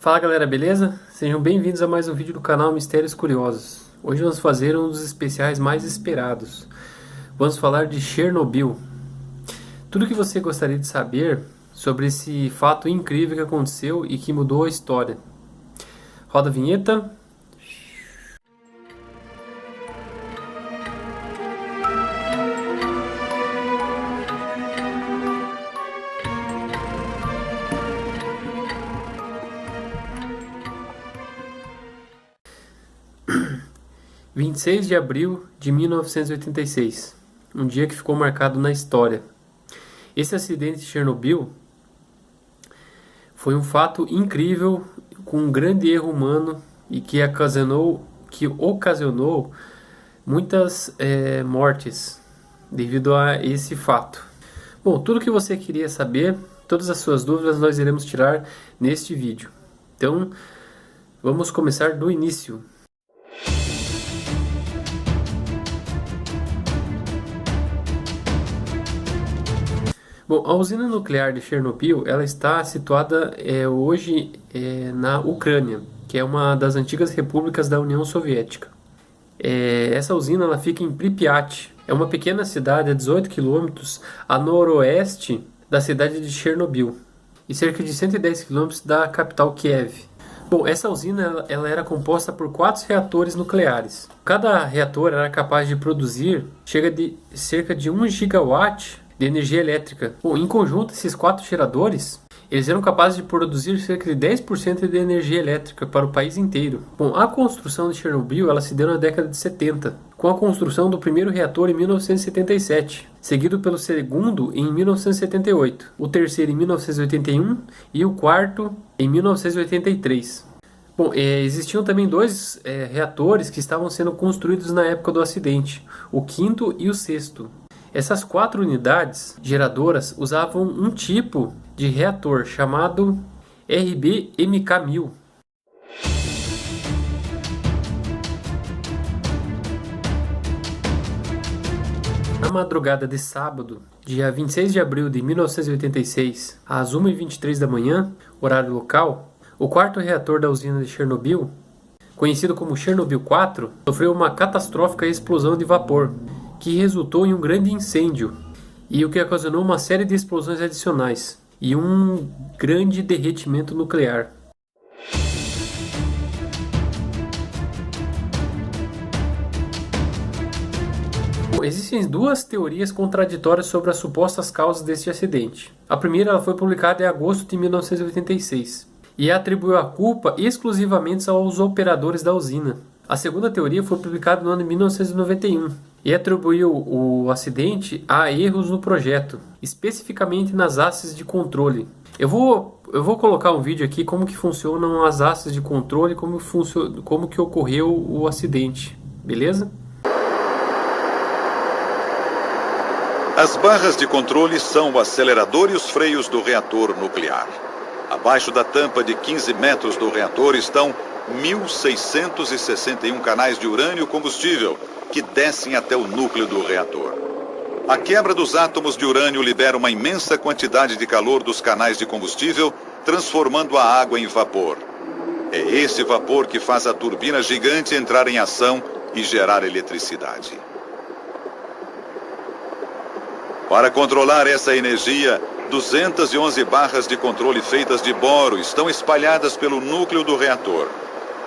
Fala galera, beleza? Sejam bem-vindos a mais um vídeo do canal Mistérios Curiosos. Hoje vamos fazer um dos especiais mais esperados. Vamos falar de Chernobyl. Tudo que você gostaria de saber sobre esse fato incrível que aconteceu e que mudou a história. Roda a vinheta. 26 de abril de 1986, um dia que ficou marcado na história. Esse acidente de Chernobyl foi um fato incrível, com um grande erro humano e que ocasionou muitas mortes devido a esse fato. Bom, tudo que você queria saber, todas as suas dúvidas nós iremos tirar neste vídeo. Então, vamos começar do início. Bom, a usina nuclear de Chernobyl, ela está situada hoje na Ucrânia, que é uma das antigas repúblicas da União Soviética. Essa usina ela fica em Pripyat, é uma pequena cidade a 18 quilômetros a noroeste da cidade de Chernobyl e cerca de 110 quilômetros da capital Kiev. Bom, essa usina ela era composta por 4 reatores nucleares. Cada reator era capaz de produzir cerca de 1 gigawatt de energia elétrica. Bom, em conjunto, esses 4 geradores, eles eram capazes de produzir cerca de 10% de energia elétrica para o país inteiro. Bom, a construção de Chernobyl ela se deu na década de 70, com a construção do primeiro reator em 1977, seguido pelo segundo em 1978, o terceiro em 1981 e o quarto em 1983. Bom, existiam também 2 reatores que estavam sendo construídos na época do acidente, o quinto e o sexto. Essas 4 unidades geradoras usavam um tipo de reator chamado RBMK-1000. Na madrugada de sábado, dia 26 de abril de 1986, às 1h23 da manhã, horário local, o 4º reator da usina de Chernobyl, conhecido como Chernobyl 4, sofreu uma catastrófica explosão de vapor, que resultou em um grande incêndio e o que ocasionou uma série de explosões adicionais e um grande derretimento nuclear. Bom, existem 2 teorias contraditórias sobre as supostas causas deste acidente. A primeira ela foi publicada em agosto de 1986 e atribuiu a culpa exclusivamente aos operadores da usina. A segunda teoria foi publicada no ano de 1991 e atribuiu o acidente a erros no projeto, especificamente nas hastes de controle. Eu vou colocar um vídeo aqui como que funcionam as hastes de controle, como que ocorreu o acidente, beleza? As barras de controle são o acelerador e os freios do reator nuclear. Abaixo da tampa de 15 metros do reator estão 1.661 canais de urânio combustível que descem até o núcleo do reator. A quebra dos átomos de urânio libera uma imensa quantidade de calor dos canais de combustível, transformando a água em vapor. É esse vapor que faz a turbina gigante entrar em ação e gerar eletricidade. Para controlar essa energia, 211 barras de controle feitas de boro estão espalhadas pelo núcleo do reator.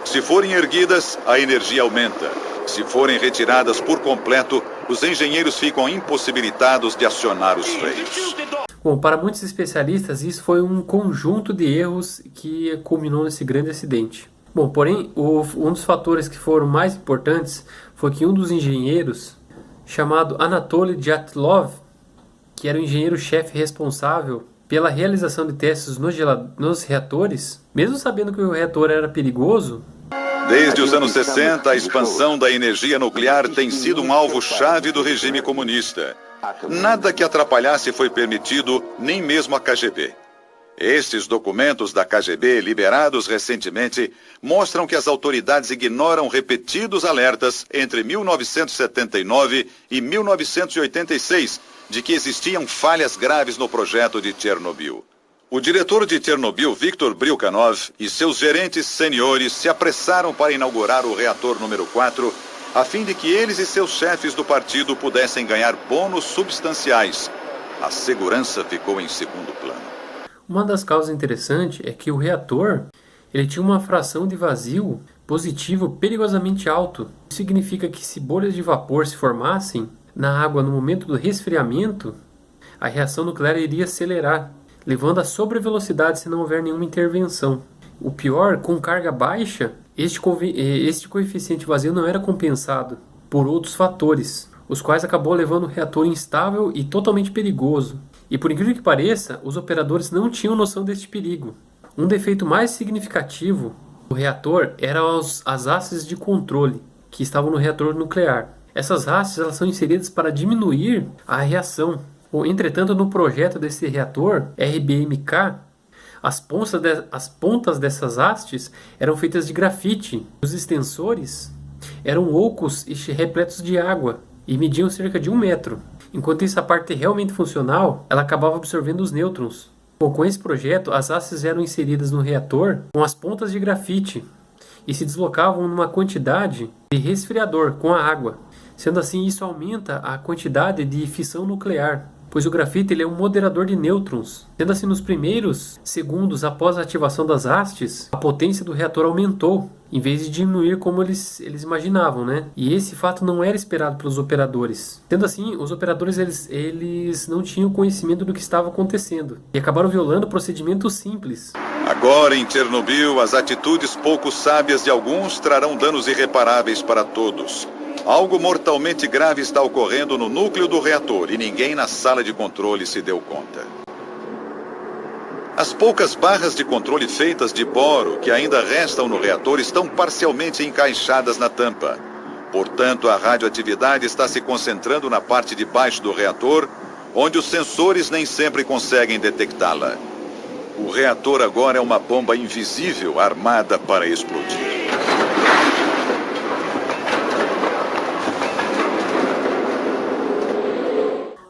Se forem erguidas, a energia aumenta. Se forem retiradas por completo, os engenheiros ficam impossibilitados de acionar os freios. Bom, para muitos especialistas, isso foi um conjunto de erros que culminou nesse grande acidente. Bom, porém, um dos fatores que foram mais importantes foi que um dos engenheiros, chamado Anatoly Dyatlov, que era o engenheiro-chefe responsável pela realização de testes nos reatores, mesmo sabendo que o reator era perigoso. Desde os anos 60, a expansão da energia nuclear tem sido um alvo-chave do regime comunista. Nada que atrapalhasse foi permitido, nem mesmo a KGB. Estes documentos da KGB, liberados recentemente, mostram que as autoridades ignoram repetidos alertas entre 1979 e 1986 de que existiam falhas graves no projeto de Chernobyl. O diretor de Chernobyl, Viktor Brilkanov, e seus gerentes seniores se apressaram para inaugurar o reator número 4, a fim de que eles e seus chefes do partido pudessem ganhar bônus substanciais. A segurança ficou em segundo plano. Uma das causas interessantes é que o reator ele tinha uma fração de vazio positivo perigosamente alto. Isso significa que se bolhas de vapor se formassem na água no momento do resfriamento, a reação nuclear iria acelerar, levando a sobrevelocidade se não houver nenhuma intervenção. O pior, com carga baixa, este coeficiente vazio não era compensado por outros fatores, os quais acabou levando o reator instável e totalmente perigoso. E por incrível que pareça, os operadores não tinham noção deste perigo. Um defeito mais significativo do reator eram as hastes de controle que estavam no reator nuclear. Essas hastes elas são inseridas para diminuir a reação. Entretanto, no projeto desse reator, RBMK, as pontas dessas hastes eram feitas de grafite. Os extensores eram ocos e repletos de água e mediam cerca de 1 metro. Enquanto isso, a parte realmente funcional, ela acabava absorvendo os nêutrons. Com esse projeto, as hastes eram inseridas no reator com as pontas de grafite e se deslocavam numa quantidade de resfriador com a água. Sendo assim, isso aumenta a quantidade de fissão nuclear, pois o grafite ele é um moderador de nêutrons. Sendo assim, nos primeiros segundos após a ativação das hastes, a potência do reator aumentou, em vez de diminuir como eles imaginavam, né? E esse fato não era esperado pelos operadores. Sendo assim, os operadores eles não tinham conhecimento do que estava acontecendo e acabaram violando procedimentos simples. Agora, em Chernobyl, as atitudes pouco sábias de alguns trarão danos irreparáveis para todos. Algo mortalmente grave está ocorrendo no núcleo do reator e ninguém na sala de controle se deu conta. As poucas barras de controle feitas de boro que ainda restam no reator estão parcialmente encaixadas na tampa. Portanto, a radioatividade está se concentrando na parte de baixo do reator, onde os sensores nem sempre conseguem detectá-la. O reator agora é uma bomba invisível armada para explodir.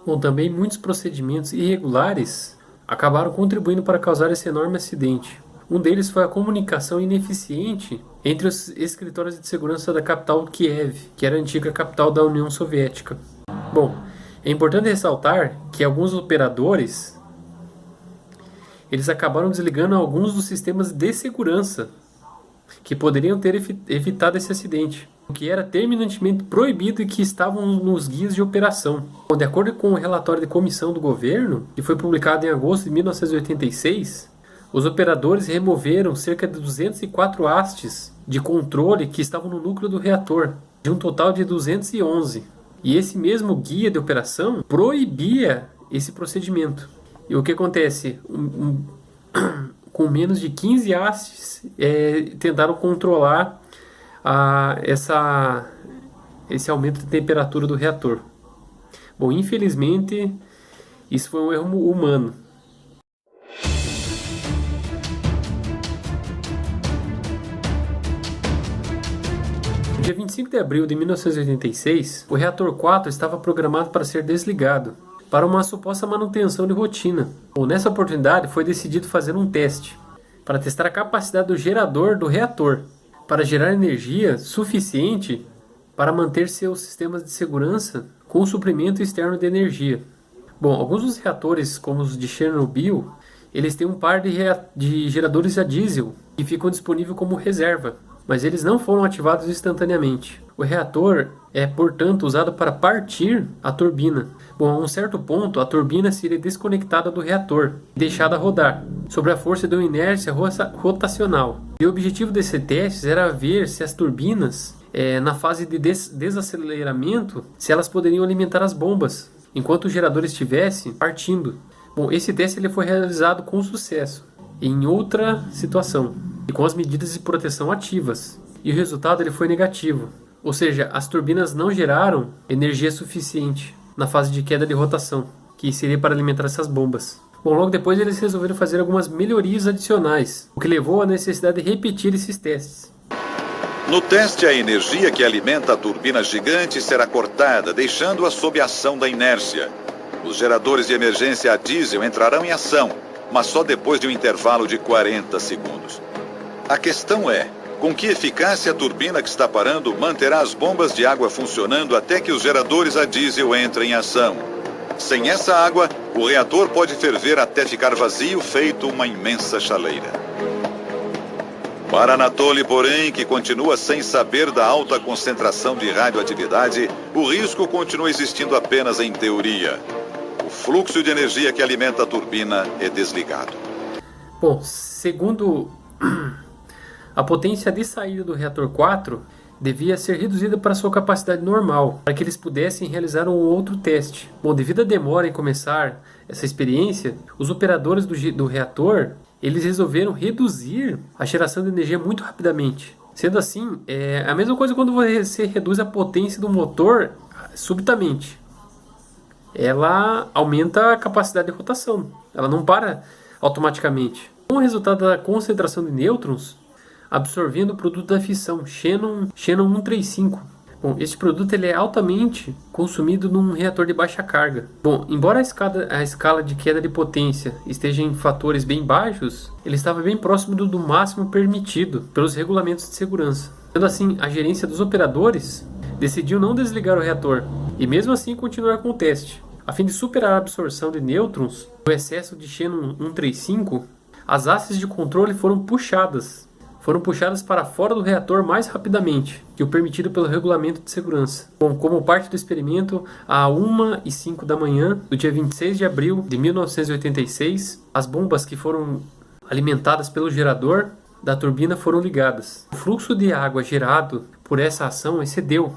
Bom, também muitos procedimentos irregulares acabaram contribuindo para causar esse enorme acidente. Um deles foi a comunicação ineficiente entre os escritórios de segurança da capital Kiev, que era a antiga capital da União Soviética. Bom, é importante ressaltar que alguns operadores eles acabaram desligando alguns dos sistemas de segurança que poderiam ter evitado esse acidente, o que era terminantemente proibido e que estavam nos guias de operação. Bom, de acordo com o relatório de comissão do governo, que foi publicado em agosto de 1986, os operadores removeram cerca de 204 hastes de controle que estavam no núcleo do reator, de um total de 211. E esse mesmo guia de operação proibia esse procedimento. E o que acontece? Com menos de 15 hastes, tentaram controlar esse aumento de temperatura do reator. Bom, infelizmente, isso foi um erro humano. No dia 25 de abril de 1986, o reator 4 estava programado para ser desligado, para uma suposta manutenção de rotina. Bom, nessa oportunidade foi decidido fazer um teste, para testar a capacidade do gerador do reator, para gerar energia suficiente para manter seus sistemas de segurança com suprimento externo de energia. Bom, alguns dos reatores, como os de Chernobyl, eles têm um par de geradores a diesel que ficam disponíveis como reserva, mas eles não foram ativados instantaneamente. O reator é, portanto, usado para partir a turbina. Bom, a um certo ponto, a turbina seria desconectada do reator e deixada rodar, sob a força de uma inércia rotacional. E o objetivo desse teste era ver se as turbinas, na fase de desaceleramento, se elas poderiam alimentar as bombas, enquanto o gerador estivesse partindo. Bom, esse teste ele foi realizado com sucesso, em outra situação, e com as medidas de proteção ativas. E o resultado ele foi negativo. Ou seja, as turbinas não geraram energia suficiente na fase de queda de rotação, que seria para alimentar essas bombas. Bom, logo depois eles resolveram fazer algumas melhorias adicionais, o que levou à necessidade de repetir esses testes. No teste, a energia que alimenta a turbina gigante será cortada, deixando-a sob a ação da inércia. Os geradores de emergência a diesel entrarão em ação mas só depois de um intervalo de 40 segundos. A questão é, com que eficácia a turbina que está parando manterá as bombas de água funcionando até que os geradores a diesel entrem em ação? Sem essa água, o reator pode ferver até ficar vazio, feito uma imensa chaleira. Para Anatoly, porém, que continua sem saber da alta concentração de radioatividade, o risco continua existindo apenas em teoria. O fluxo de energia que alimenta a turbina é desligado. Bom, segundo a potência de saída do reator 4 devia ser reduzida para sua capacidade normal, para que eles pudessem realizar um outro teste. Bom, devido à demora em começar essa experiência, os operadores do reator eles resolveram reduzir a geração de energia muito rapidamente. Sendo assim, é a mesma coisa quando você reduz a potência do motor subitamente. Ela aumenta a capacidade de rotação, ela não para automaticamente. Como resultado da concentração de nêutrons, absorvendo o produto da fissão, Xenon 135. Bom, este produto ele é altamente consumido num reator de baixa carga. Bom, embora a escala de queda de potência esteja em fatores bem baixos, ele estava bem próximo do máximo permitido pelos regulamentos de segurança. Sendo assim, a gerência dos operadores decidiu não desligar o reator e mesmo assim continuar com o teste. A fim de superar a absorção de nêutrons, o excesso de Xenon 135, as hastes de controle foram puxadas para fora do reator mais rapidamente que o permitido pelo regulamento de segurança. Bom, como parte do experimento, às 1h05 da manhã do dia 26 de abril de 1986, as bombas que foram alimentadas pelo gerador da turbina foram ligadas. O fluxo de água gerado por essa ação excedeu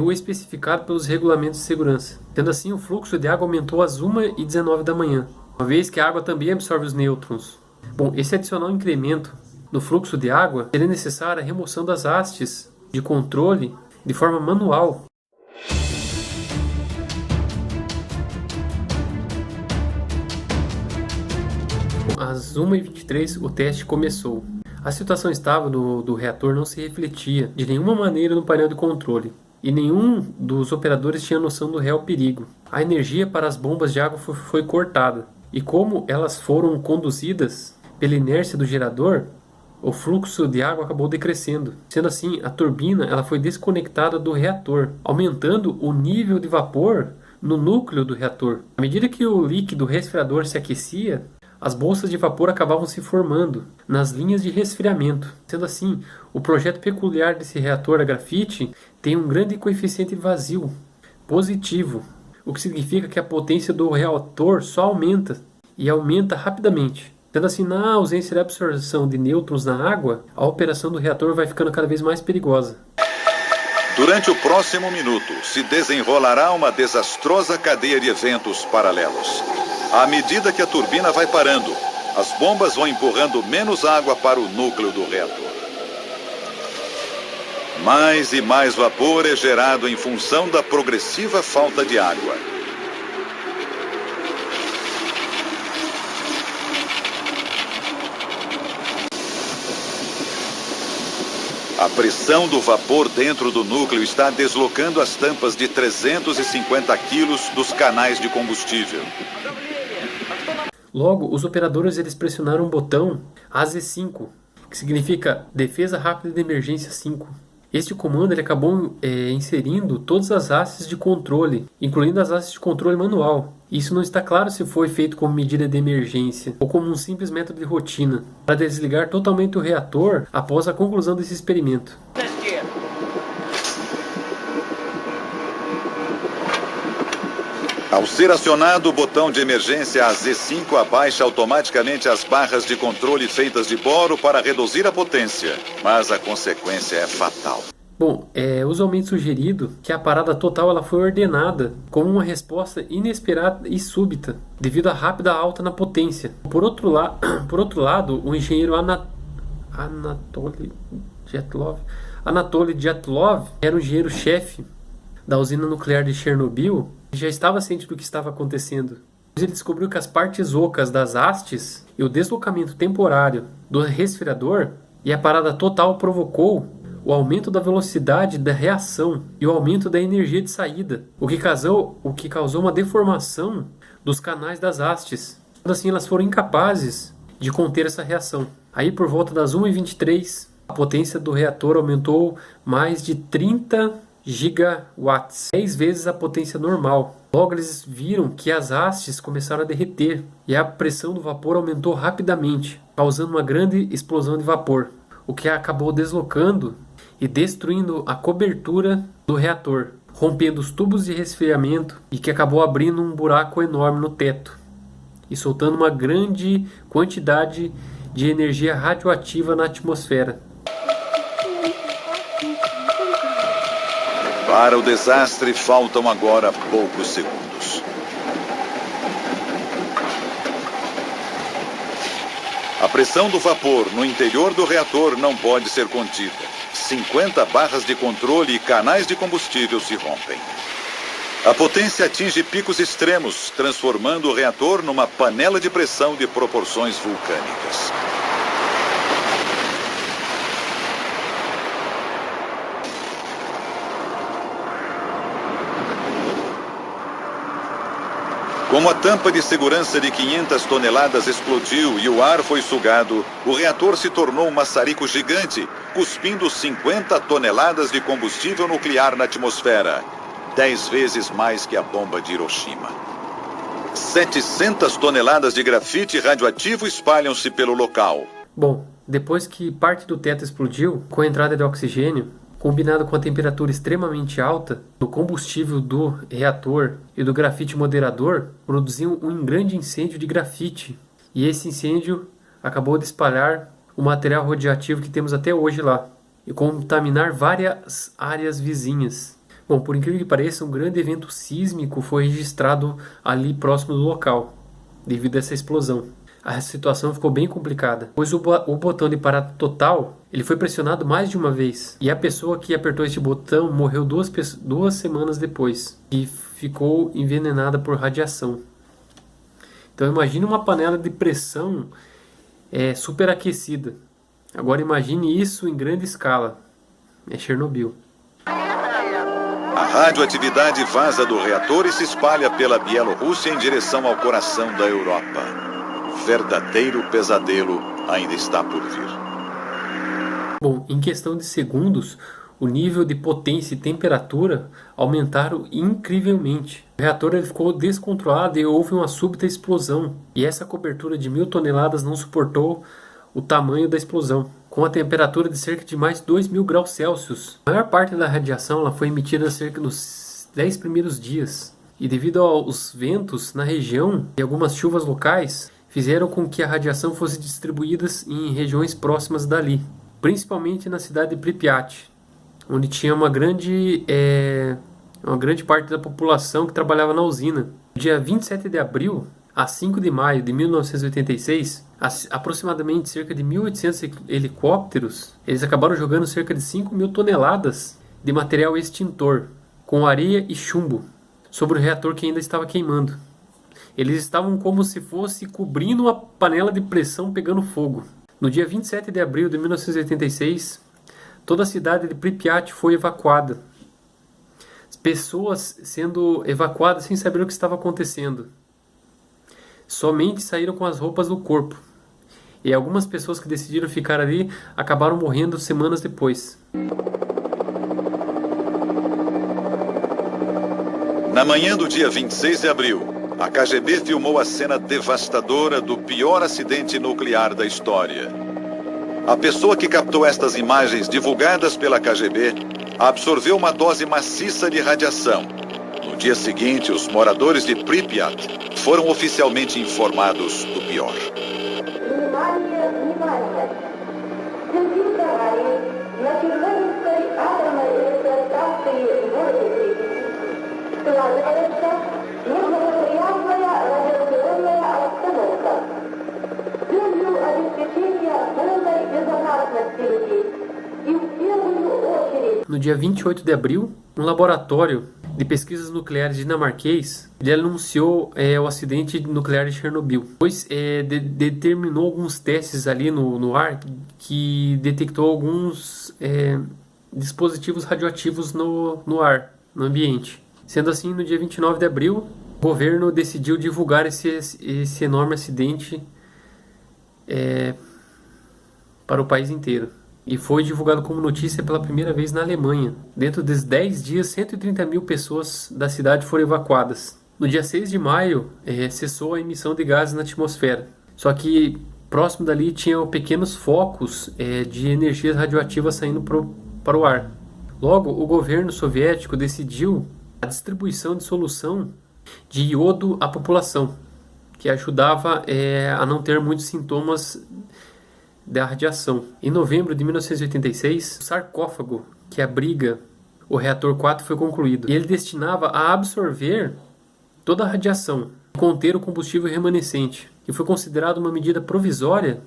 o especificado pelos regulamentos de segurança. Sendo assim, o fluxo de água aumentou às 1h19 da manhã, uma vez que a água também absorve os nêutrons. Bom, esse adicional incremento no fluxo de água seria necessária a remoção das hastes de controle de forma manual. Às 1h23 o teste começou. A situação estável do reator não se refletia de nenhuma maneira no painel de controle, e nenhum dos operadores tinha noção do real perigo. A energia para as bombas de água foi cortada, e como elas foram conduzidas pela inércia do gerador, o fluxo de água acabou decrescendo. Sendo assim, a turbina ela foi desconectada do reator, aumentando o nível de vapor no núcleo do reator. À medida que o líquido resfriador se aquecia, as bolsas de vapor acabavam se formando nas linhas de resfriamento. Sendo assim, o projeto peculiar desse reator a grafite tem um grande coeficiente vazio positivo, o que significa que a potência do reator só aumenta e aumenta rapidamente. Sendo assim, na ausência de absorção de nêutrons na água, a operação do reator vai ficando cada vez mais perigosa. Durante o próximo minuto, se desenrolará uma desastrosa cadeia de eventos paralelos. À medida que a turbina vai parando, as bombas vão empurrando menos água para o núcleo do reator. Mais e mais vapor é gerado em função da progressiva falta de água. A pressão do vapor dentro do núcleo está deslocando as tampas de 350 quilos dos canais de combustível. Logo, os operadores eles pressionaram o botão AZ5, que significa Defesa Rápida de Emergência 5. Este comando ele acabou inserindo todas as hastes de controle, incluindo as hastes de controle manual. Isso não está claro se foi feito como medida de emergência ou como um simples método de rotina, para desligar totalmente o reator após a conclusão desse experimento. Ao ser acionado o botão de emergência AZ5 abaixa automaticamente as barras de controle feitas de boro para reduzir a potência, mas a consequência é fatal. Bom, usualmente sugerido que a parada total ela foi ordenada como uma resposta inesperada e súbita, devido à rápida alta na potência. Por outro lado, o engenheiro Anatoly Dyatlov era o engenheiro-chefe da usina nuclear de Chernobyl e já estava ciente do que estava acontecendo. Ele descobriu que as partes ocas das hastes e o deslocamento temporário do resfriador e a parada total provocou o aumento da velocidade da reação e o aumento da energia de saída, o que causou uma deformação dos canais das hastes. Assim, elas foram incapazes de conter essa reação. Aí, por volta das 1h23, a potência do reator aumentou mais de 30 gigawatts, 10 vezes a potência normal. Logo eles viram que as hastes começaram a derreter e a pressão do vapor aumentou rapidamente, causando uma grande explosão de vapor, o que acabou deslocando e destruindo a cobertura do reator, rompendo os tubos de resfriamento e que acabou abrindo um buraco enorme no teto e soltando uma grande quantidade de energia radioativa na atmosfera. Para o desastre, faltam agora poucos segundos. A pressão do vapor no interior do reator não pode ser contida. 50 barras de controle e canais de combustível se rompem. A potência atinge picos extremos, transformando o reator numa panela de pressão de proporções vulcânicas. Como a tampa de segurança de 500 toneladas explodiu e o ar foi sugado, o reator se tornou um maçarico gigante, cuspindo 50 toneladas de combustível nuclear na atmosfera, 10 vezes mais que a bomba de Hiroshima. 700 toneladas de grafite radioativo espalham-se pelo local. Bom, depois que parte do teto explodiu, com a entrada de oxigênio, combinado com a temperatura extremamente alta do combustível do reator e do grafite moderador, produziu um grande incêndio de grafite. E esse incêndio acabou de espalhar o material radioativo que temos até hoje lá e contaminar várias áreas vizinhas. Bom, por incrível que pareça, um grande evento sísmico foi registrado ali próximo do local, devido a essa explosão. A situação ficou bem complicada, pois o botão de parada total ele foi pressionado mais de uma vez. E a pessoa que apertou este botão morreu duas semanas depois e ficou envenenada por radiação. Então imagine uma panela de pressão superaquecida. Agora imagine isso em grande escala. É Chernobyl. A radioatividade vaza do reator e se espalha pela Bielorrússia em direção ao coração da Europa. Verdadeiro pesadelo ainda está por vir. Bom, em questão de segundos, o nível de potência e temperatura aumentaram incrivelmente. O reator ele ficou descontrolado e houve uma súbita explosão. E essa cobertura de 1000 toneladas não suportou o tamanho da explosão, com a temperatura de cerca de mais de 2000 graus Celsius. A maior parte da radiação ela foi emitida cerca dos 10 primeiros dias. E devido aos ventos na região e algumas chuvas locais, fizeram com que a radiação fosse distribuída em regiões próximas dali, principalmente na cidade de Pripyat, onde tinha uma grande parte da população que trabalhava na usina. No dia 27 de abril a 5 de maio de 1986, aproximadamente cerca de 1.800 helicópteros, eles acabaram jogando cerca de 5.000 toneladas de material extintor, com areia e chumbo, sobre o reator que ainda estava queimando. Eles estavam como se fosse cobrindo uma panela de pressão pegando fogo. No dia 27 de abril de 1986, toda a cidade de Pripyat foi evacuada. As pessoas sendo evacuadas sem saber o que estava acontecendo. Somente saíram com as roupas do corpo. E algumas pessoas que decidiram ficar ali acabaram morrendo semanas depois. Na manhã do dia 26 de abril, a KGB filmou a cena devastadora do pior acidente nuclear da história. A pessoa que captou estas imagens divulgadas pela KGB absorveu uma dose maciça de radiação. No dia seguinte, os moradores de Pripyat foram oficialmente informados do pior. No dia 28 de abril, um laboratório de pesquisas nucleares dinamarquês ele anunciou o acidente nuclear de Chernobyl, pois determinou alguns testes ali no ar que detectou alguns dispositivos radioativos no ar, no ambiente. Sendo assim, no dia 29 de abril, O governo decidiu divulgar esse enorme acidente para o país inteiro. E foi divulgado como notícia pela primeira vez na Alemanha. Dentro dos 10 dias, 130 mil pessoas da cidade foram evacuadas. No dia 6 de maio, cessou a emissão de gases na atmosfera. Só que próximo dali tinham pequenos focos de energias radioativas saindo para o ar. Logo, o governo soviético decidiu a distribuição de solução de iodo à população, que ajudava a não ter muitos sintomas da radiação. Em novembro de 1986, o sarcófago que abriga o reator 4 foi concluído. E ele destinava a absorver toda a radiação e conter o combustível remanescente, que foi considerado uma medida provisória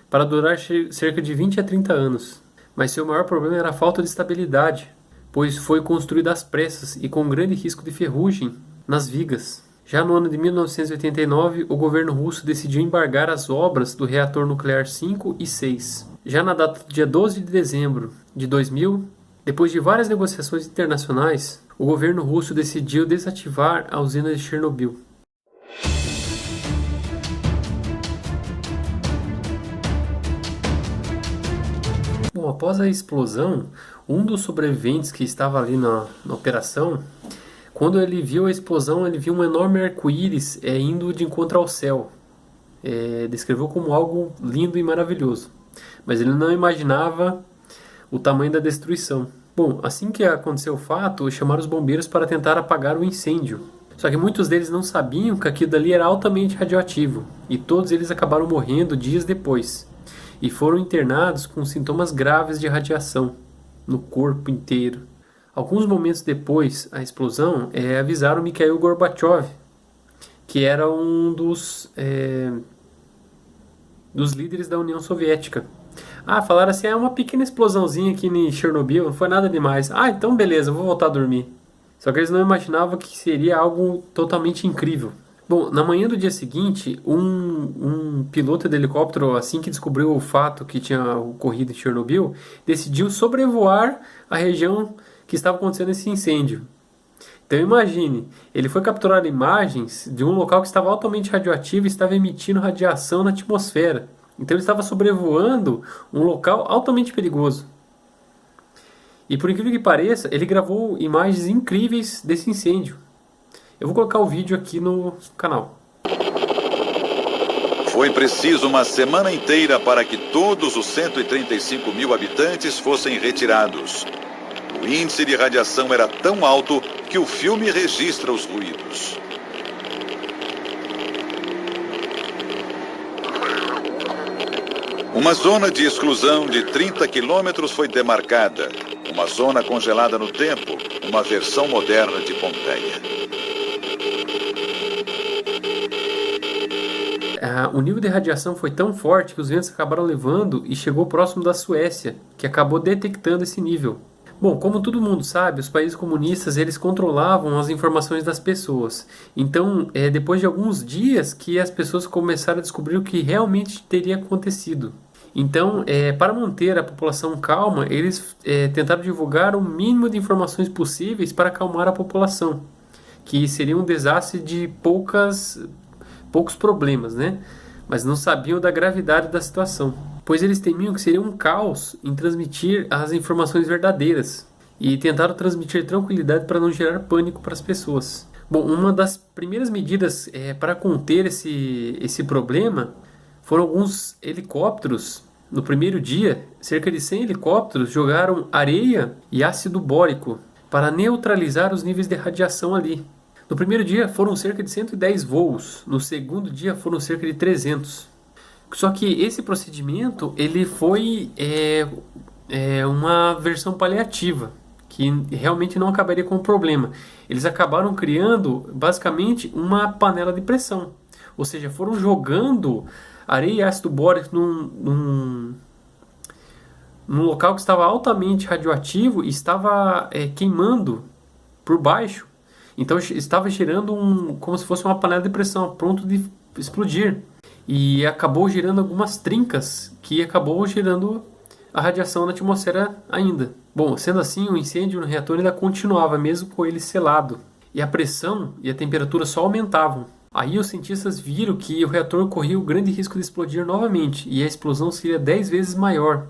para durar cerca de 20 a 30 anos. Mas seu maior problema era a falta de estabilidade, pois foi construído às pressas e com grande risco de ferrugem nas vigas. Já no ano de 1989, o governo russo decidiu embargar as obras do reator nuclear 5 e 6. Já na data do dia 12 de dezembro de 2000, depois de várias negociações internacionais, o governo russo decidiu desativar a usina de Chernobyl. Bom, após a explosão, um dos sobreviventes que estava ali na operação, quando ele viu a explosão, ele viu um enorme arco-íris indo de encontro ao céu. Descreveu como algo lindo e maravilhoso. Mas ele não imaginava o tamanho da destruição. Bom, assim que aconteceu o fato, chamaram os bombeiros para tentar apagar o incêndio. Só que muitos deles não sabiam que aquilo dali era altamente radioativo. E todos eles acabaram morrendo dias depois. E foram internados com sintomas graves de radiação no corpo inteiro. Alguns momentos depois da explosão, avisaram Mikhail Gorbachev, que era um dos líderes da União Soviética. Falaram assim, uma pequena explosãozinha aqui em Chernobyl, não foi nada demais. Então beleza, eu vou voltar a dormir. Só que eles não imaginavam que seria algo totalmente incrível. Bom, na manhã do dia seguinte, um piloto de helicóptero, assim que descobriu o fato que tinha ocorrido em Chernobyl, decidiu sobrevoar a região que estava acontecendo esse incêndio. Então imagine, ele foi capturar imagens de um local que estava altamente radioativo e estava emitindo radiação na atmosfera. Então ele estava sobrevoando um local altamente perigoso. E por incrível que pareça, ele gravou imagens incríveis desse incêndio. Eu vou colocar o vídeo aqui no canal. Foi preciso uma semana inteira para que todos os 135 mil habitantes fossem retirados. O índice de radiação era tão alto que o filme registra os ruídos. Uma zona de exclusão de 30 quilômetros foi demarcada. Uma zona congelada no tempo, uma versão moderna de Pompeia. O nível de radiação foi tão forte que os ventos acabaram levando e chegou próximo da Suécia, que acabou detectando esse nível. Bom, como todo mundo sabe, os países comunistas eles controlavam as informações das pessoas. Então, depois de alguns dias que as pessoas começaram a descobrir o que realmente teria acontecido. Então, para manter a população calma, eles tentaram divulgar o mínimo de informações possíveis para acalmar a população, que seria um desastre de poucos problemas, né? Mas não sabiam da gravidade da situação, pois eles temiam que seria um caos em transmitir as informações verdadeiras e tentaram transmitir tranquilidade para não gerar pânico para as pessoas. Bom, uma das primeiras medidas para conter esse problema foram alguns helicópteros. No primeiro dia, cerca de 100 helicópteros jogaram areia e ácido bórico para neutralizar os níveis de radiação ali. No primeiro dia foram cerca de 110 voos, no segundo dia foram cerca de 300. Só que esse procedimento ele foi uma versão paliativa, que realmente não acabaria com o problema. Eles acabaram criando basicamente uma panela de pressão, ou seja, foram jogando areia e ácido bórico num local que estava altamente radioativo e estava queimando por baixo. Então estava gerando como se fosse uma panela de pressão a ponto de explodir. E acabou gerando algumas trincas que acabou gerando a radiação na atmosfera ainda. Bom, sendo assim, o incêndio no reator ainda continuava, mesmo com ele selado. e a pressão e a temperatura só aumentavam. Aí os cientistas viram que o reator corria o grande risco de explodir novamente e a explosão seria 10 vezes maior.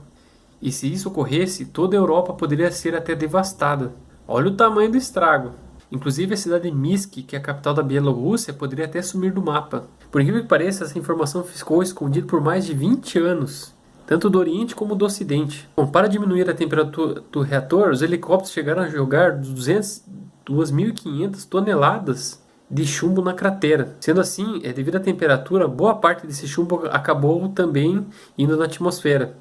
E se isso ocorresse, toda a Europa poderia ser até devastada. Olha o tamanho do estrago. Inclusive a cidade de Minsk, que é a capital da Bielorrússia, poderia até sumir do mapa. Por incrível que pareça, essa informação ficou escondida por mais de 20 anos, tanto do Oriente como do Ocidente. Bom, para diminuir a temperatura do reator, os helicópteros chegaram a jogar 2.500 toneladas de chumbo na cratera. Sendo assim, devido à temperatura, boa parte desse chumbo acabou também indo na atmosfera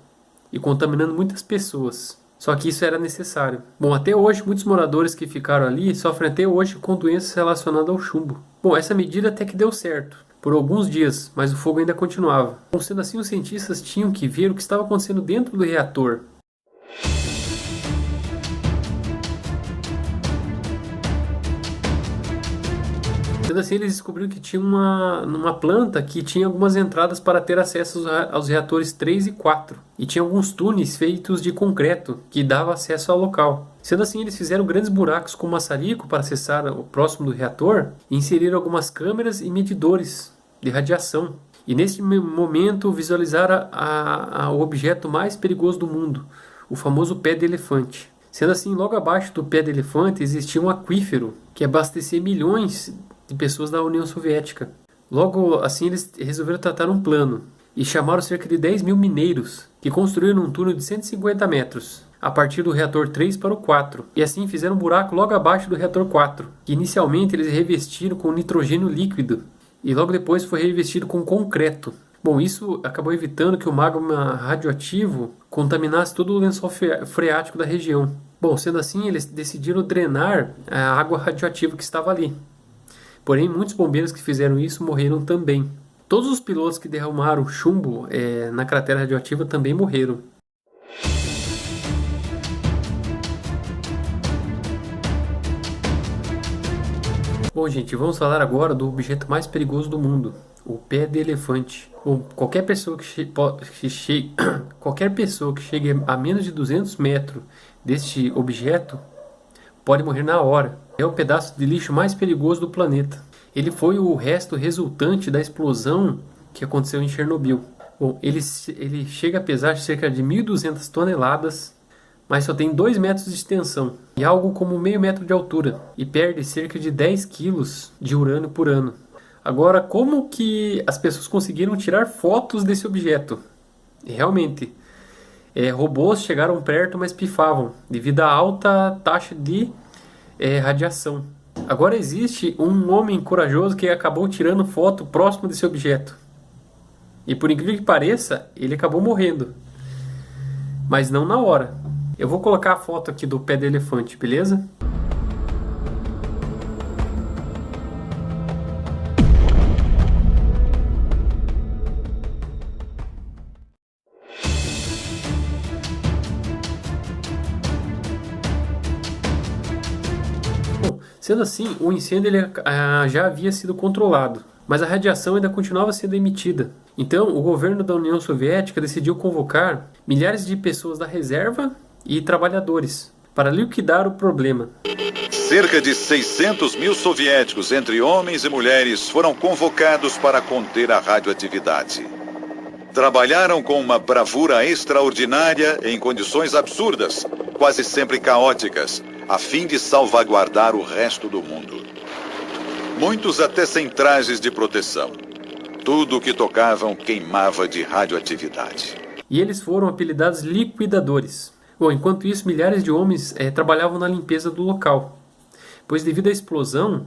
e contaminando muitas pessoas. Só que isso era necessário. Bom, até hoje, muitos moradores que ficaram ali sofrem até hoje com doenças relacionadas ao chumbo. Bom, essa medida até que deu certo, por alguns dias, mas o fogo ainda continuava. Bom, sendo assim, os cientistas tinham que ver o que estava acontecendo dentro do reator. Sendo assim, eles descobriram que tinha uma planta que tinha algumas entradas para ter acesso aos reatores 3 e 4. E tinha alguns túneis feitos de concreto que dava acesso ao local. Sendo assim, eles fizeram grandes buracos com maçarico para acessar o próximo do reator e inseriram algumas câmeras e medidores de radiação. E nesse momento visualizaram o objeto mais perigoso do mundo, o famoso pé de elefante. Sendo assim, logo abaixo do pé de elefante existia um aquífero que abastecia milhões de pessoas da União Soviética. Logo assim, eles resolveram tratar um plano e chamaram cerca de 10 mil mineiros que construíram um túnel de 150 metros a partir do reator 3 para o 4 e assim fizeram um buraco logo abaixo do reator 4, que inicialmente eles revestiram com nitrogênio líquido e logo depois foi revestido com concreto. Bom, isso acabou evitando que o magma radioativo contaminasse todo o lençol freático da região. Bom, sendo assim, eles decidiram drenar a água radioativa que estava ali. Porém, muitos bombeiros que fizeram isso morreram também. Todos os pilotos que derramaram chumbo na cratera radioativa também morreram. Bom, gente, vamos falar agora do objeto mais perigoso do mundo, o pé de elefante. Bom, qualquer pessoa que chegue a menos de 200 metros deste objeto pode morrer na hora. É o pedaço de lixo mais perigoso do planeta. Ele foi o resto resultante da explosão que aconteceu em Chernobyl. Bom, ele chega a pesar cerca de 1.200 toneladas, mas só tem 2 metros de extensão e algo como meio metro de altura e perde cerca de 10 quilos de urânio por ano. Agora, como que as pessoas conseguiram tirar fotos desse objeto? Realmente, robôs chegaram perto, mas pifavam devido à alta taxa de radiação. Agora existe um homem corajoso que acabou tirando foto próximo desse objeto. E por incrível que pareça, ele acabou morrendo. Mas não na hora. Eu vou colocar a foto aqui do pé de elefante, beleza? Sendo assim, o incêndio já havia sido controlado, mas a radiação ainda continuava sendo emitida. Então, o governo da União Soviética decidiu convocar milhares de pessoas da reserva e trabalhadores para liquidar o problema. Cerca de 600 mil soviéticos, entre homens e mulheres, foram convocados para conter a radioatividade. Trabalharam com uma bravura extraordinária em condições absurdas, quase sempre caóticas, a fim de salvaguardar o resto do mundo. Muitos até sem trajes de proteção. Tudo o que tocavam queimava de radioatividade. E eles foram apelidados liquidadores. Bom, enquanto isso, milhares de homens trabalhavam na limpeza do local, pois devido à explosão,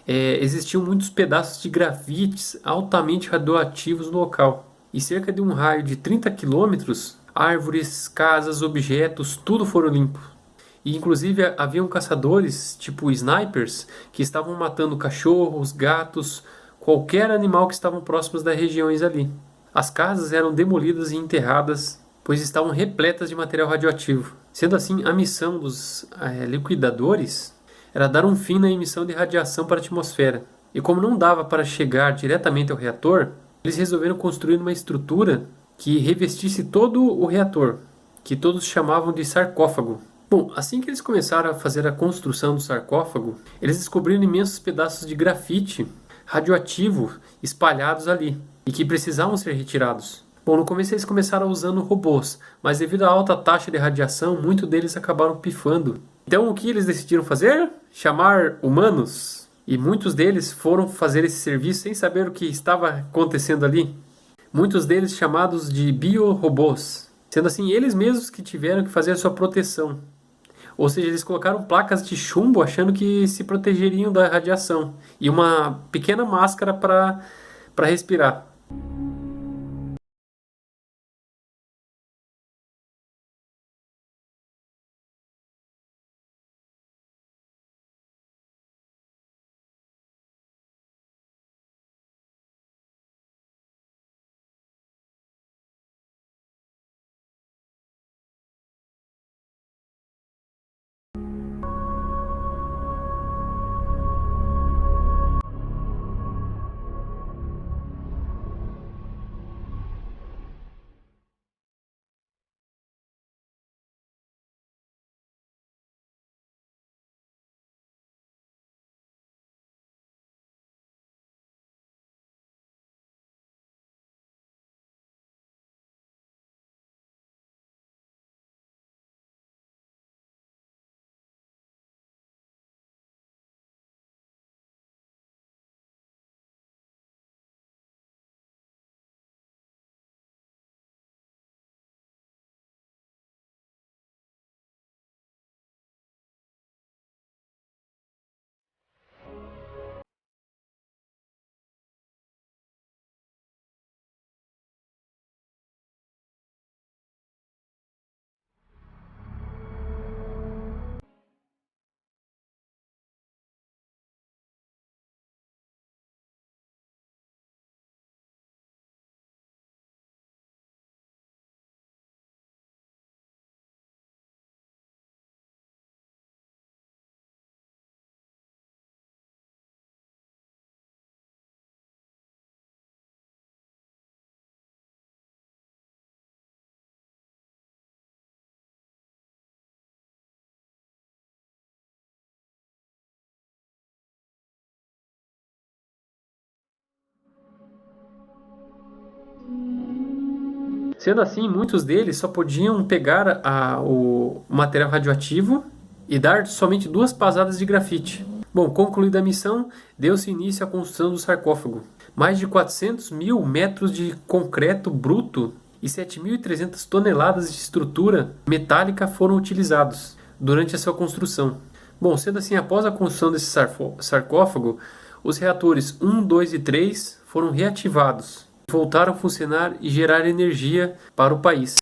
existiam muitos pedaços de grafites altamente radioativos no local. E cerca de um raio de 30 quilômetros, árvores, casas, objetos, tudo foram limpos. E inclusive haviam caçadores, tipo snipers, que estavam matando cachorros, gatos, qualquer animal que estavam próximos das regiões ali. As casas eram demolidas e enterradas, pois estavam repletas de material radioativo. Sendo assim, a missão dos liquidadores era dar um fim na emissão de radiação para a atmosfera. E como não dava para chegar diretamente ao reator, eles resolveram construir uma estrutura que revestisse todo o reator, que todos chamavam de sarcófago. Bom, assim que eles começaram a fazer a construção do sarcófago, eles descobriram imensos pedaços de grafite radioativo espalhados ali e que precisavam ser retirados. Bom, no começo eles começaram usando robôs, mas devido à alta taxa de radiação, muitos deles acabaram pifando. Então o que eles decidiram fazer? Chamar humanos. E muitos deles foram fazer esse serviço sem saber o que estava acontecendo ali. Muitos deles chamados de biorobôs, sendo assim eles mesmos que tiveram que fazer a sua proteção. Ou seja, eles colocaram placas de chumbo achando que se protegeriam da radiação e uma pequena máscara para respirar. Sendo assim, muitos deles só podiam pegar o material radioativo e dar somente 2 pasadas de grafite. Bom, concluída a missão, deu-se início à construção do sarcófago. Mais de 400 mil metros de concreto bruto e 7.300 toneladas de estrutura metálica foram utilizados durante a sua construção. Bom, sendo assim, após a construção desse sarcófago, os reatores 1, 2 e 3 foram reativados, voltaram a funcionar e gerar energia para o país.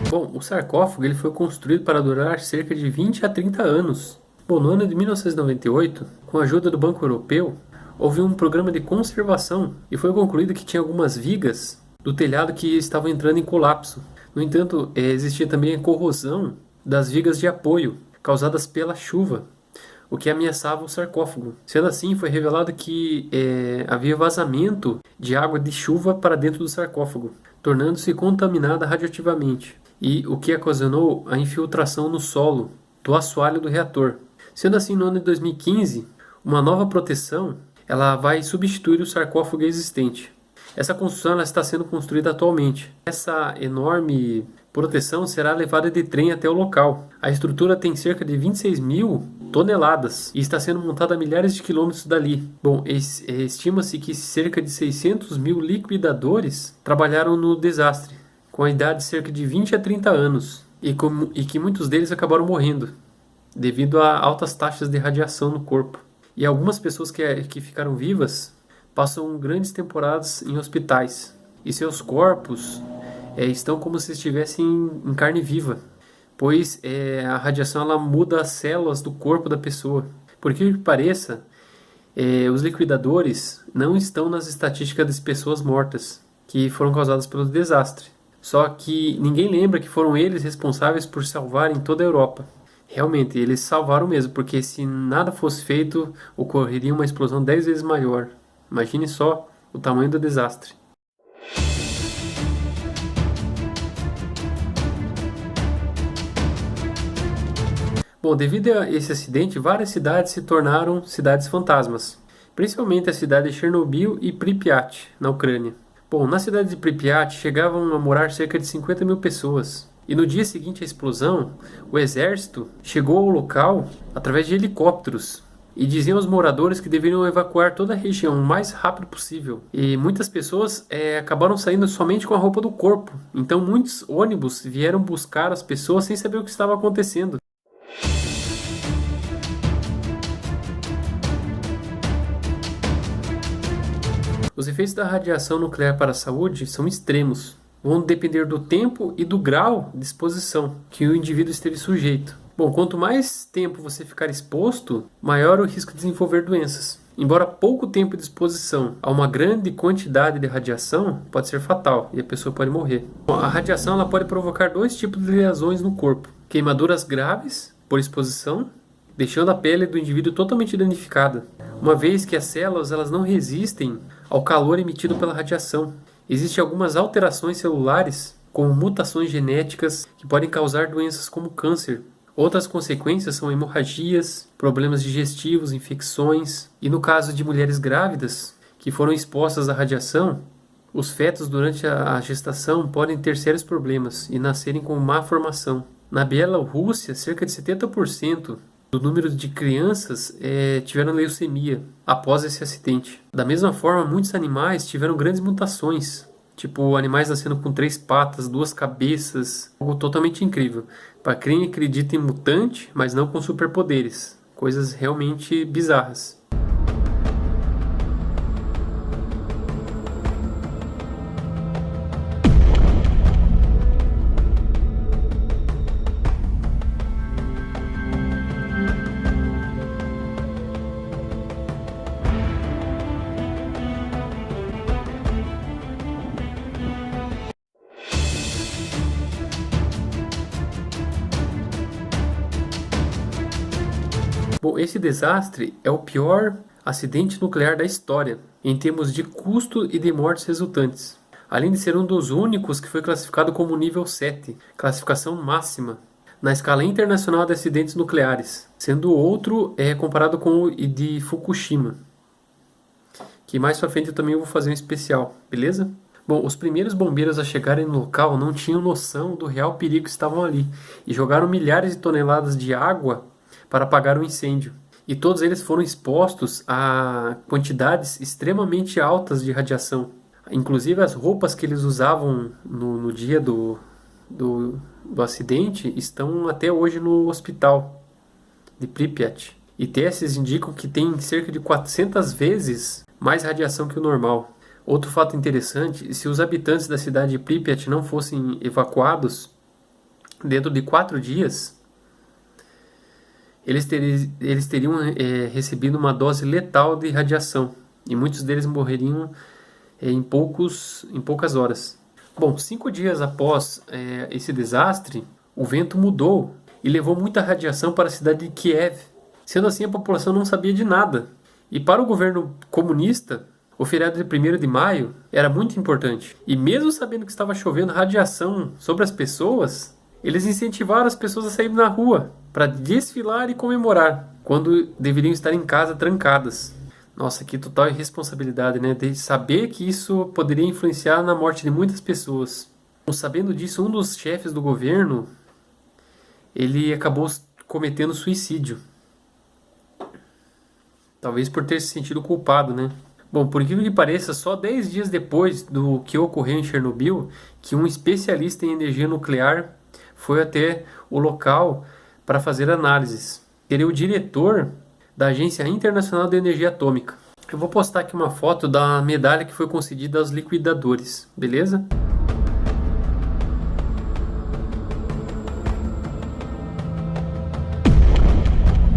Bom, o sarcófago ele foi construído para durar cerca de 20 a 30 anos. Bom, no ano de 1998, com a ajuda do Banco Europeu, houve um programa de conservação e foi concluído que tinha algumas vigas do telhado que estavam entrando em colapso. No entanto, existia também a corrosão das vigas de apoio, causadas pela chuva, o que ameaçava o sarcófago. Sendo assim, foi revelado que havia vazamento de água de chuva para dentro do sarcófago, tornando-se contaminada radioativamente, e o que ocasionou a infiltração no solo do assoalho do reator. Sendo assim, no ano de 2015, uma nova proteção ela vai substituir o sarcófago existente. Essa construção ela está sendo construída atualmente. Essa enorme proteção será levada de trem até o local. A estrutura tem cerca de 26 mil toneladas e está sendo montada a milhares de quilômetros dali. Bom, estima-se que cerca de 600 mil liquidadores trabalharam no desastre, com a idade de cerca de 20 a 30 anos, e que muitos deles acabaram morrendo, devido a altas taxas de radiação no corpo. E algumas pessoas que ficaram vivas passam grandes temporadas em hospitais, e seus corpos estão como se estivessem em carne viva, pois a radiação ela muda as células do corpo da pessoa. Por que pareça, os liquidadores não estão nas estatísticas das pessoas mortas que foram causadas pelo desastre. Só que ninguém lembra que foram eles responsáveis por salvarem toda a Europa. Realmente, eles salvaram mesmo, porque se nada fosse feito, ocorreria uma explosão 10 vezes maior. Imagine só o tamanho do desastre. Bom, devido a esse acidente, várias cidades se tornaram cidades fantasmas, principalmente a cidade de Chernobyl e Pripyat, na Ucrânia. Bom, na cidade de Pripyat chegavam a morar cerca de 50 mil pessoas. E no dia seguinte à explosão, o exército chegou ao local através de helicópteros e diziam aos moradores que deveriam evacuar toda a região o mais rápido possível. E muitas pessoas acabaram saindo somente com a roupa do corpo. Então muitos ônibus vieram buscar as pessoas sem saber o que estava acontecendo. Os efeitos da radiação nuclear para a saúde são extremos. Vão depender do tempo e do grau de exposição que o indivíduo esteve sujeito. Bom, quanto mais tempo você ficar exposto, maior o risco de desenvolver doenças. Embora pouco tempo de exposição a uma grande quantidade de radiação pode ser fatal e a pessoa pode morrer. Bom, a radiação ela pode provocar dois tipos de lesões no corpo. Queimaduras graves por exposição, deixando a pele do indivíduo totalmente danificada, uma vez que as células elas não resistem ao calor emitido pela radiação. Existem algumas alterações celulares, como mutações genéticas, que podem causar doenças como câncer. Outras consequências são hemorragias, problemas digestivos, infecções. E no caso de mulheres grávidas, que foram expostas à radiação, os fetos durante a gestação podem ter sérios problemas e nascerem com má formação. Na Bielorrússia, cerca de 70% do número de crianças tiveram leucemia após esse acidente. Da mesma forma, muitos animais tiveram grandes mutações, tipo animais nascendo com 3 patas, 2 cabeças, algo totalmente incrível. Para quem acredita em mutante, mas não com superpoderes, coisas realmente bizarras. Bom, esse desastre é o pior acidente nuclear da história, em termos de custo e de mortes resultantes. Além de ser um dos únicos que foi classificado como nível 7, classificação máxima, na escala internacional de acidentes nucleares, sendo o outro comparado com o de Fukushima, que mais pra frente eu também vou fazer um especial, beleza? Bom, os primeiros bombeiros a chegarem no local não tinham noção do real perigo que estavam ali, e jogaram milhares de toneladas de água para apagar o incêndio. E todos eles foram expostos a quantidades extremamente altas de radiação. Inclusive as roupas que eles usavam no dia do acidente estão até hoje no hospital de Pripyat. E testes indicam que tem cerca de 400 vezes mais radiação que o normal. Outro fato interessante, se os habitantes da cidade de Pripyat não fossem evacuados dentro de 4 dias, eles teriam recebido uma dose letal de radiação e muitos deles morreriam em poucas horas. Bom, 5 dias após esse desastre, o vento mudou e levou muita radiação para a cidade de Kiev. Sendo assim, a população não sabia de nada. E para o governo comunista, o feriado de 1º de maio era muito importante. E mesmo sabendo que estava chovendo radiação sobre as pessoas, eles incentivaram as pessoas a saírem na rua para desfilar e comemorar, quando deveriam estar em casa trancadas. Nossa, que total irresponsabilidade, né? De saber que isso poderia influenciar na morte de muitas pessoas. Sabendo disso, um dos chefes do governo, ele acabou cometendo suicídio. Talvez por ter se sentido culpado, né? Bom, por incrível que pareça, só 10 dias depois do que ocorreu em Chernobyl, que um especialista em energia nuclear foi até o local para fazer análises. Ele é o diretor da Agência Internacional de Energia Atômica. Eu vou postar aqui uma foto da medalha que foi concedida aos liquidadores, beleza?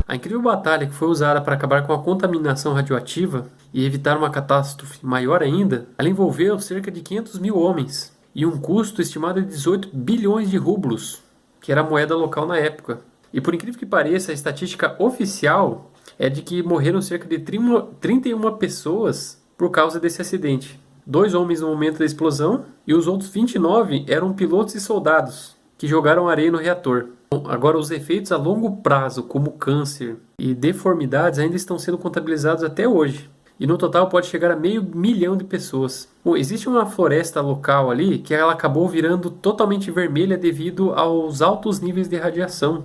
A incrível batalha que foi usada para acabar com a contaminação radioativa e evitar uma catástrofe maior ainda, ela envolveu cerca de 500 mil homens e um custo estimado de 18 bilhões de rublos, que era a moeda local na época. E por incrível que pareça, a estatística oficial é de que morreram cerca de 31 pessoas por causa desse acidente. 2 homens no momento da explosão e os outros 29 eram pilotos e soldados que jogaram areia no reator. Bom, agora, os efeitos a longo prazo, como câncer e deformidades, ainda estão sendo contabilizados até hoje. E no total pode chegar a 500 mil de pessoas. Bom, existe uma floresta local ali que ela acabou virando totalmente vermelha devido aos altos níveis de radiação.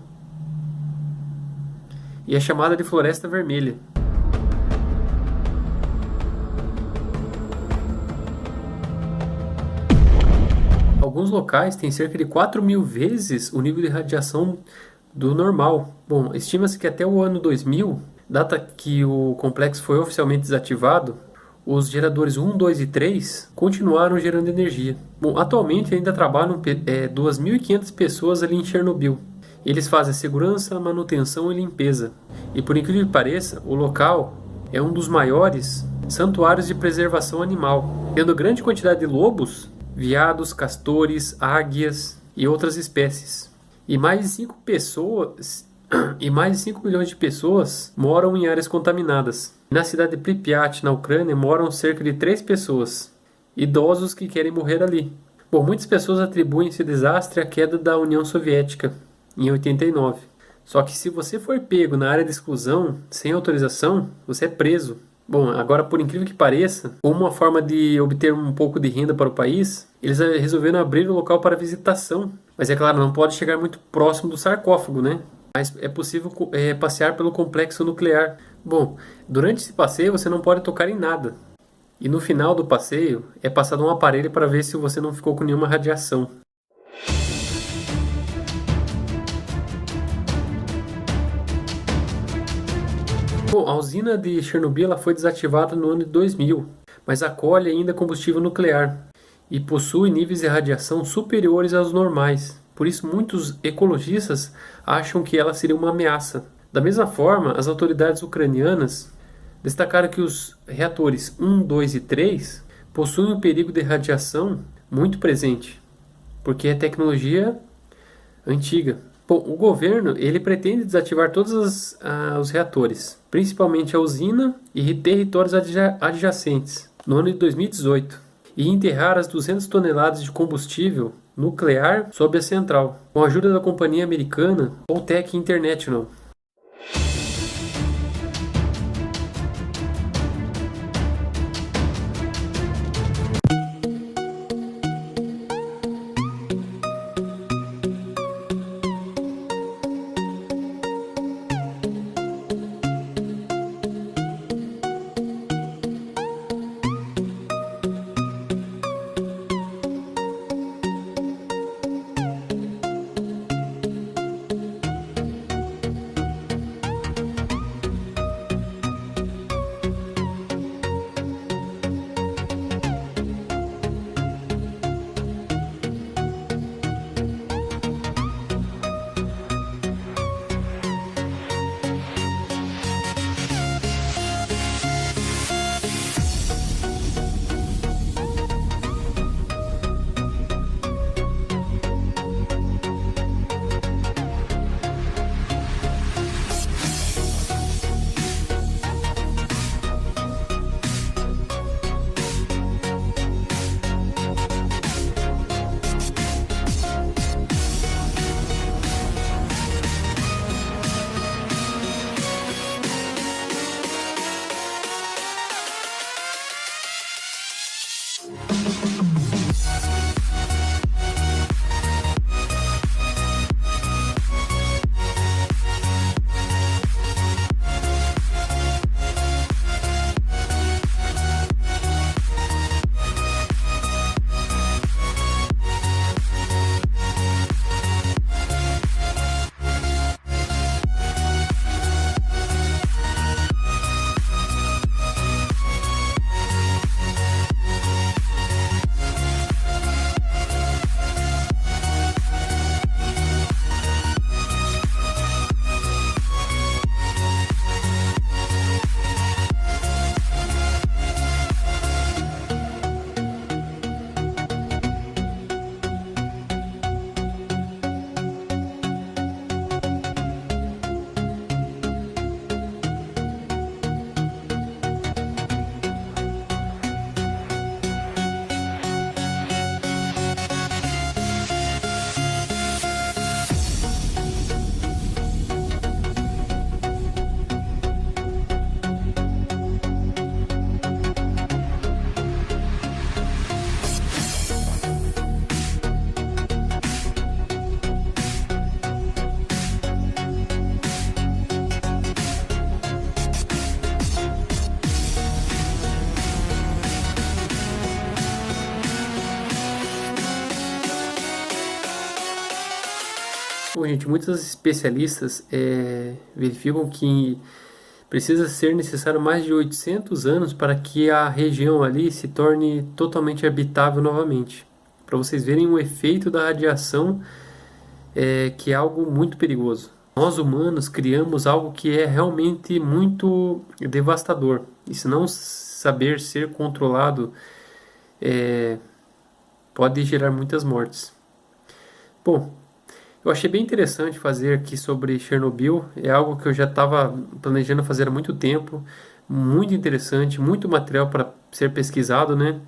E é chamada de Floresta Vermelha. Alguns locais têm cerca de 4.000 vezes o nível de radiação do normal. Bom, estima-se que até o ano 2000, data que o complexo foi oficialmente desativado, os geradores 1, 2 e 3 continuaram gerando energia. Bom, atualmente ainda trabalham 2.500 pessoas ali em Chernobyl. Eles fazem segurança, manutenção e limpeza. E por incrível que pareça, o local é um dos maiores santuários de preservação animal, tendo grande quantidade de lobos, veados, castores, águias e outras espécies. E mais de 5 milhões de pessoas moram em áreas contaminadas. Na cidade de Pripyat, na Ucrânia, moram cerca de 3 pessoas, idosos que querem morrer ali. Bom, muitas pessoas atribuem esse desastre à queda da União Soviética em 89. Só que se você for pego na área de exclusão, sem autorização, você é preso. Bom, agora, por incrível que pareça, como uma forma de obter um pouco de renda para o país, eles resolveram abrir o local para visitação. Mas é claro, não pode chegar muito próximo do sarcófago, né? Mas é possível passear pelo complexo nuclear. Bom, durante esse passeio você não pode tocar em nada. E no final do passeio é passado um aparelho para ver se você não ficou com nenhuma radiação. Bom, a usina de Chernobyl ela foi desativada no ano de 2000, mas acolhe ainda combustível nuclear e possui níveis de radiação superiores aos normais. Por isso, muitos ecologistas acham que ela seria uma ameaça. Da mesma forma, as autoridades ucranianas destacaram que os reatores 1, 2 e 3 possuem um perigo de radiação muito presente, porque é tecnologia antiga. Bom, o governo ele pretende desativar todos os reatores, principalmente a usina e territórios adjacentes, no ano de 2018, e enterrar as 200 toneladas de combustível nuclear sob a central, com a ajuda da companhia americana Holtec International. Bom, gente, muitos especialistas verificam que precisa ser necessário mais de 800 anos para que a região ali se torne totalmente habitável novamente. Para vocês verem o efeito da radiação, que é algo muito perigoso. Nós humanos criamos algo que é realmente muito devastador. E se não saber ser controlado, pode gerar muitas mortes. Bom, eu achei bem interessante fazer aqui sobre Chernobyl. É algo que eu já estava planejando fazer há muito tempo. Muito interessante, muito material para ser pesquisado, né?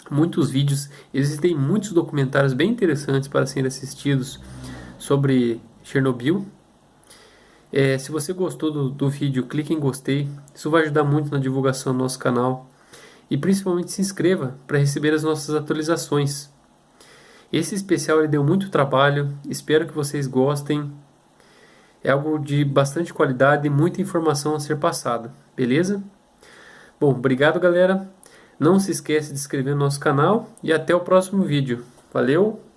Muitos vídeos. Existem muitos documentários bem interessantes para serem assistidos sobre Chernobyl. Se você gostou do vídeo, clique em gostei. Isso vai ajudar muito na divulgação do nosso canal. E principalmente se inscreva para receber as nossas atualizações. Esse especial ele deu muito trabalho, espero que vocês gostem. É algo de bastante qualidade e muita informação a ser passada, beleza? Bom, obrigado galera. Não se esqueça de se inscrever no nosso canal e até o próximo vídeo. Valeu!